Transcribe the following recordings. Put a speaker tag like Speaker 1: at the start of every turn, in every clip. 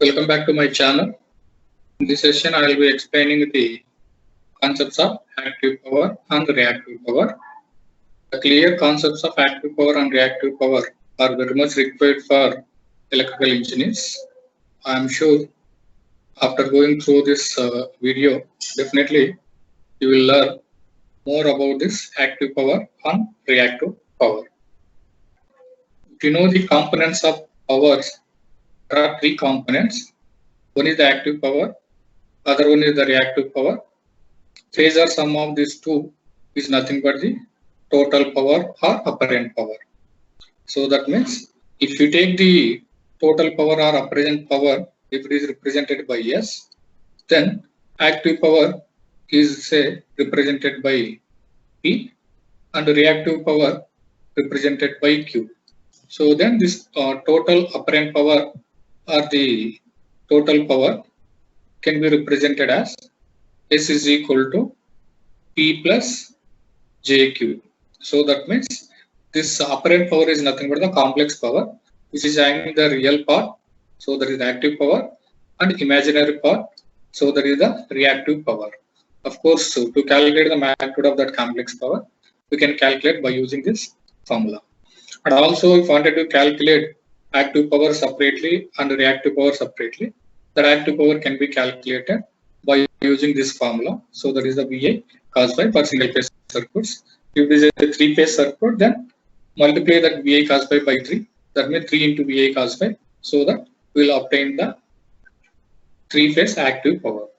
Speaker 1: Welcome back to my channel. In this session, I will be explaining the concepts of active power and reactive power. The clear concepts of active power and reactive power are very much required for electrical engineers. I am sure after going through this video, definitely you will learn more about this active power and reactive power. If you know the components of powers, there are three components. One is the active power, other one is the reactive power. Phasor sum of these two is nothing but the total power or apparent power. So that means if you take the total power or apparent power, if it is represented by S, then active power is say represented by P and reactive power represented by Q. So then this total apparent power or the total power can be represented as S is equal to P plus JQ. So that means this apparent power is nothing but the complex power, which is having the real part, so that is the active power, and imaginary part, so that is the reactive power. Of course, so to calculate the magnitude of that complex power, we can calculate by using this formula. And also, if wanted to calculate active power separately and reactive power separately, the active power can be calculated by using this formula. So that is the VA cos phi for single phase circuits. If it is a three-phase circuit, then multiply that VA cos phi by 3. That means 3 into VA cos phi, so that we will obtain the three-phase active power.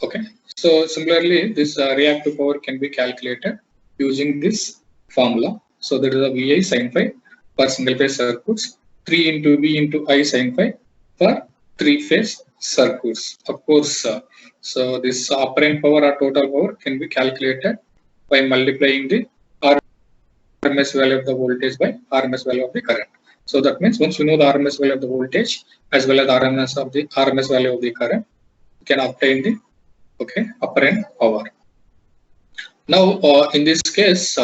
Speaker 1: Okay. So similarly, this reactive power can be calculated using this formula. So that is the VA sin phi for single phase circuits, 3 into V into I sin phi for three-phase circuits. Of course, so this apparent power or total power can be calculated by multiplying the RMS value of the voltage by RMS value of the current. So that means once you know the RMS value of the voltage as well as the RMS value of the current, you can obtain the apparent power. Now in this case,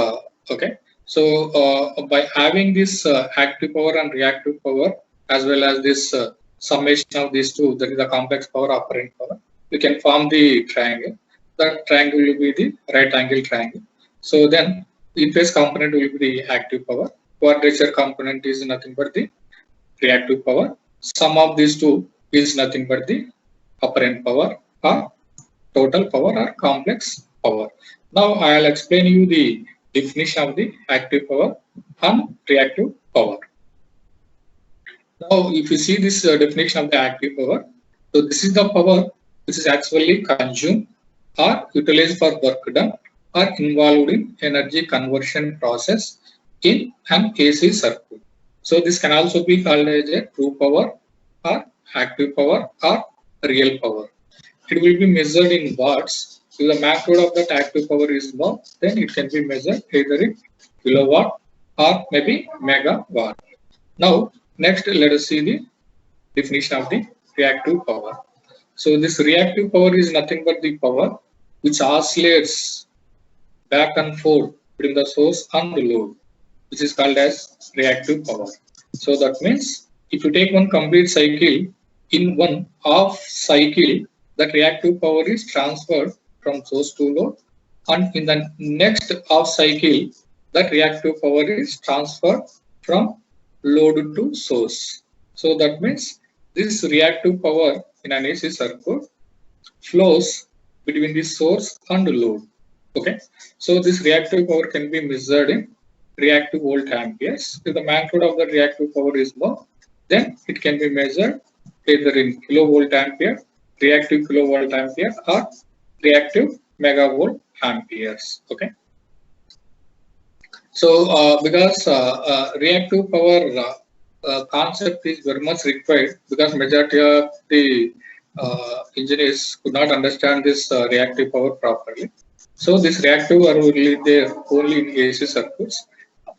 Speaker 1: so by having this active power and reactive power as well as this summation of these two, that is the complex power, apparent power, we can form the triangle. That triangle will be the right angle triangle. So then in phase component will be the active power, quadrature component is nothing but the reactive power. Sum of these two is nothing but the apparent power or total power or complex power. Now I will explain you the definition of the active power and reactive power. Now if you see this definition of the active power, so this is the power which is actually consumed or utilized for work done or involved in energy conversion process in an AC circuit. So this can also be called as a true power or active power or real power. It will be measured in watts. If the magnitude of that active power is low, then it can be measured either in kilowatt or maybe megawatt. Now next let us see the definition of the reactive power. So this reactive power is nothing but the power which oscillates back and forth between the source and the load, which is called as reactive power. So that means if you take one complete cycle, in one half cycle, that reactive power is transferred from source to load, and in the next half cycle, that reactive power is transferred from load to source. So that means this reactive power in an AC circuit flows between the source and the load. Okay, so this reactive power can be measured in reactive volt amperes. If the magnitude of the reactive power is low, then it can be measured either in kilovolt ampere, reactive kilovolt ampere, or reactive megavolt amperes. Okay. So because reactive power concept is very much required, because majority of the engineers could not understand this reactive power properly. So this reactive are only there only in AC circuits.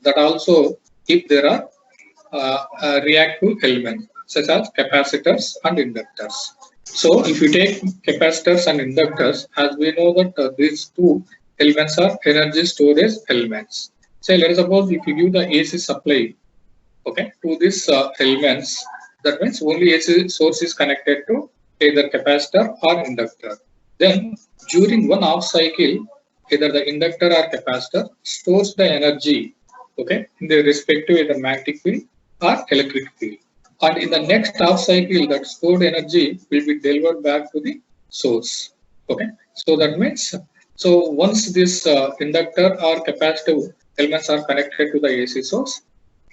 Speaker 1: That also if there are reactive elements such as capacitors and inductors. So if you take capacitors and inductors, as we know that these two elements are energy storage elements. So let us suppose if you give the AC supply, okay, to these elements, That means only AC source is connected to either capacitor or inductor. Then during one half cycle, either the inductor or capacitor stores the energy, okay, in the respective either magnetic field or electric field. And in the next half cycle, that stored energy will be delivered back to the source. Okay, so that means, so once this inductor or capacitive elements are connected to the AC source,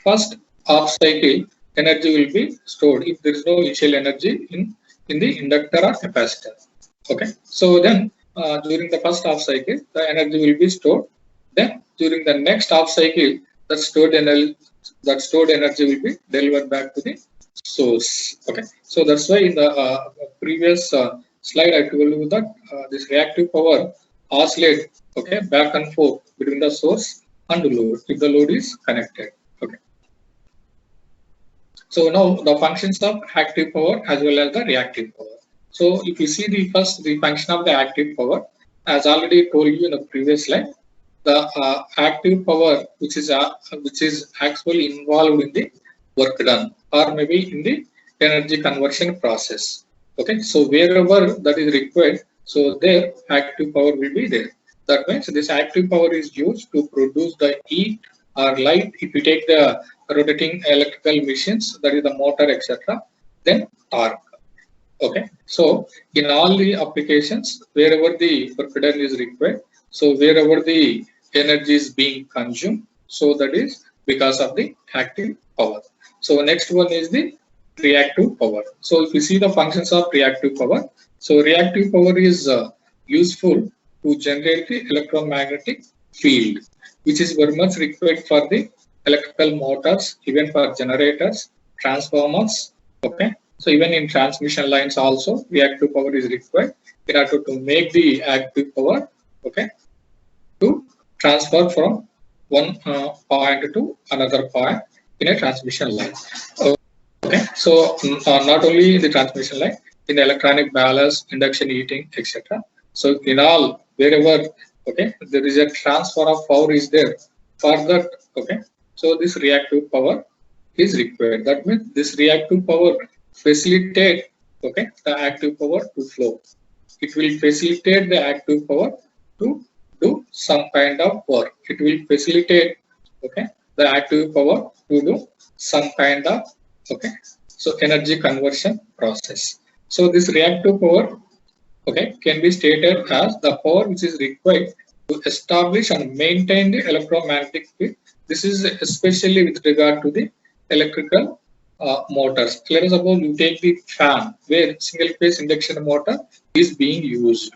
Speaker 1: first half cycle energy will be stored if there is no initial energy in the inductor or capacitor. Okay, so then during the first half cycle, the energy will be stored. Then during the next half cycle, the stored energy will be delivered back to the source. Okay, so that's why in the previous slide I told you that this reactive power oscillate, okay, back and forth between the source and the load if the load is connected. Okay, so now the functions of active power as well as the reactive power. So if you see the function of the active power, as already told you in the previous slide, the active power which is actually involved in the work done or maybe in the energy conversion process. Okay, so wherever that is required, so there active power will be there. That means this active power is used to produce the heat or light. If you take the rotating electrical machines, that is the motor, etc., then torque. Okay, so in all the applications, wherever the work done is required, so wherever the energy is being consumed, so that is because of the active power. So next one is the reactive power. So if you see the functions of reactive power, so reactive power is useful to generate the electromagnetic field, which is very much required for the electrical motors, even for generators, transformers. Okay, so even in transmission lines also reactive power is required in order to make the active power, okay, to transfer from one point to another point in a transmission line. Okay, so not only in the transmission line, in electronic ballast, induction heating, etc. So in all, wherever, okay, there is a transfer of power is there. For that, okay, so this reactive power is required. That means this reactive power facilitate, okay, the active power to flow. It will facilitate the active power to do some kind of work. It will facilitate, okay, the active power to do some kind of, okay, so energy conversion process. So this reactive power, okay, can be stated as the power which is required to establish and maintain the electromagnetic field. This is especially with regard to the electrical motors. Let us suppose you take the fan where single phase induction motor is being used.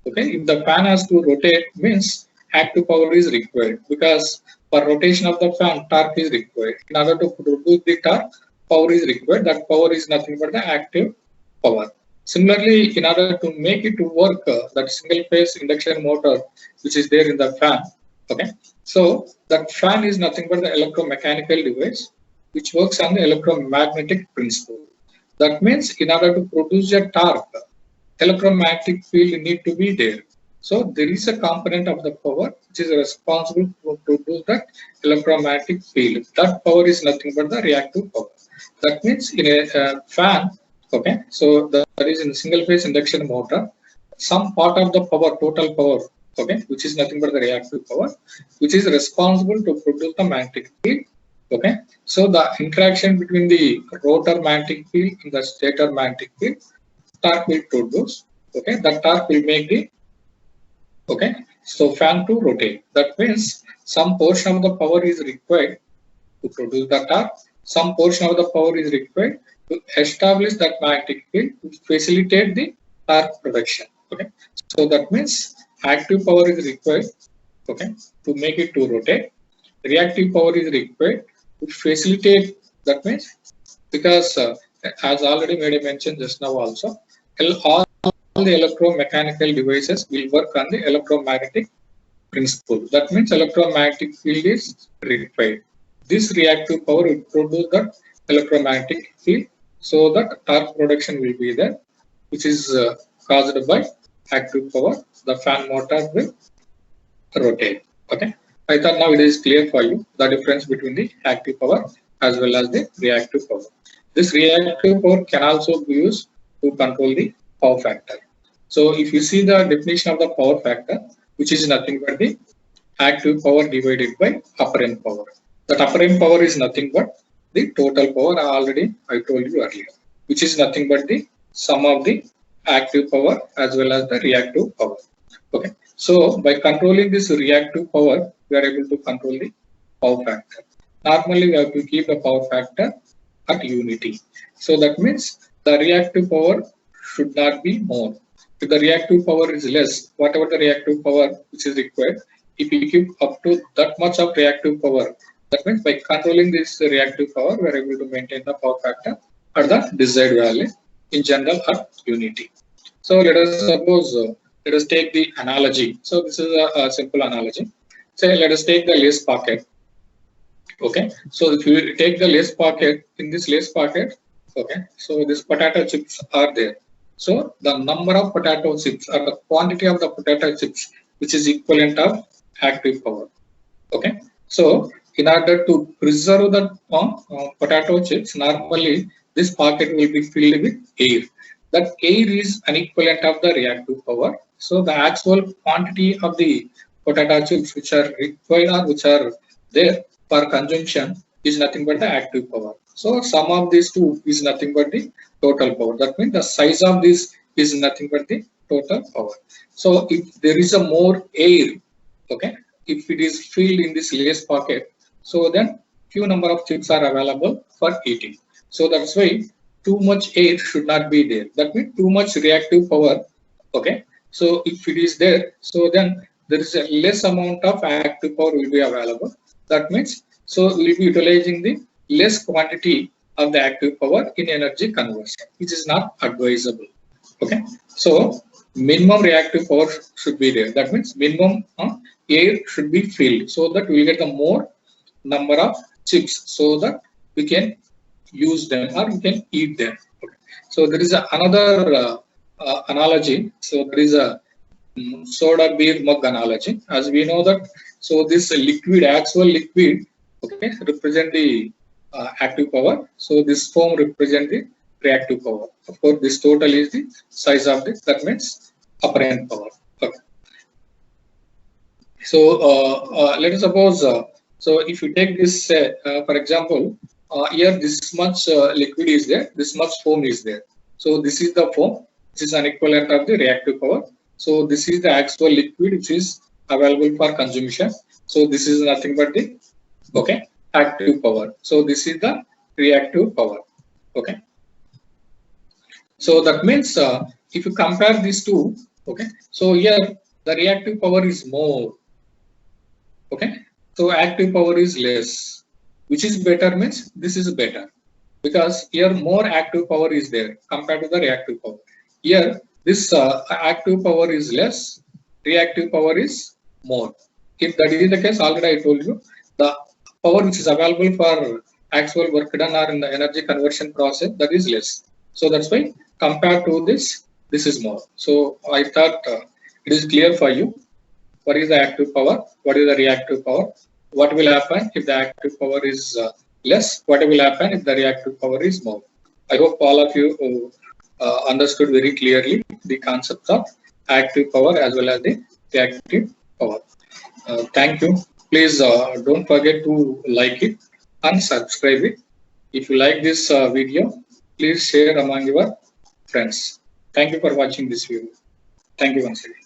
Speaker 1: Okay, if the fan has to rotate, means active power is required, because for rotation of the fan, torque is required. In order to produce the torque, power is required. That power is nothing but the active power. Similarly, in order to make it to work, that single phase induction motor which is there in the fan, okay, so that fan is nothing but the electromechanical device which works on the electromagnetic principle. That means in order to produce a torque, electromagnetic field need to be there. So there is a component of the power which is responsible to produce that electromagnetic field. That power is nothing but the reactive power. That means in a fan, okay, so that is in single phase induction motor, some part of the power, total power, okay, which is nothing but the reactive power, which is responsible to produce the magnetic field. Okay, so the interaction between the rotor magnetic field and the stator magnetic field, torque will produce. Okay, that torque will make the, okay, so fan to rotate. That means some portion of the power is required to produce the torque. Some portion of the power is required to establish that magnetic field to facilitate the torque production. Okay, so that means active power is required, okay, to make it to rotate. Reactive power is required to facilitate. That means because as already made a mention just now also, all the electromechanical devices will work on the electromagnetic principle. That means electromagnetic field is required. This reactive power will produce the electromagnetic field, so that torque production will be there, which is caused by active power. The fan motor will rotate. Okay, I thought now it is clear for you the difference between the active power as well as the reactive power. This reactive power can also be used to control the power factor. So if you see the definition of the power factor, which is nothing but the active power divided by apparent power. That apparent power is nothing but the total power I told you earlier, which is nothing but the sum of the active power as well as the reactive power. Okay. So by controlling this reactive power, we are able to control the power factor. Normally, we have to keep the power factor at unity. So that means the reactive power should not be more. If the reactive power is less, whatever the reactive power which is required, if we keep up to that much of reactive power, that means by controlling this reactive power, we are able to maintain the power factor at the desired value, in general at unity. So let us suppose, let us take the analogy. So this is a simple analogy. Say let us take the lace pocket. Okay, so if you take the lace pocket, in this lace pocket, okay, so these potato chips are there. So the number of potato chips or the quantity of the potato chips which is equivalent of active power. Okay, so in order to preserve the potato chips, normally this pocket will be filled with air. That air is an equivalent of the reactive power. So the actual quantity of the potato chips which are required or which are there for consumption is nothing but the active power. So sum of these two is nothing but the total power. That means the size of this is nothing but the total power. So if there is a more air, okay, if it is filled in this lace pocket, so then few number of chips are available for eating. So that's why too much air should not be there. That means too much reactive power. Okay. So if it is there, so then there is a less amount of active power will be available. That means, so we will be utilizing the less quantity of the active power in energy conversion, which is not advisable. Okay. So minimum reactive power should be there. That means minimum air should be filled so that we will get the more number of chips so that we can use them or we can eat them. Okay. So there is another analogy. So there is a soda beer mug analogy. As we know that, so this liquid, actual liquid, okay, represent the active power. So this foam represent the reactive power. Of course, this total is the size of this. That means apparent power. Okay. So let us suppose. So if you take this, for example, here this much liquid is there, this much foam is there. So this is the foam, which is an equivalent of the reactive power. So this is the actual liquid which is available for consumption. So this is nothing but the active power. So this is the reactive power. Okay. So that means if you compare these two, okay. So here the reactive power is more. Okay. So active power is less. Which is better means this is better because here more active power is there compared to the reactive power. Here this active power is less, reactive power is more. If that is the case, already I told you the power which is available for actual work done or in the energy conversion process, that is less. So that's why compared to this, this is more. So I thought it is clear for you. What is the active power? What is the reactive power? What will happen if the active power is less? What will happen if the reactive power is more? I hope all of you understood very clearly the concept of active power as well as the reactive power. Thank you. Please don't forget to like it and subscribe it. If you like this video, please share among your friends. Thank you for watching this video. Thank you once again.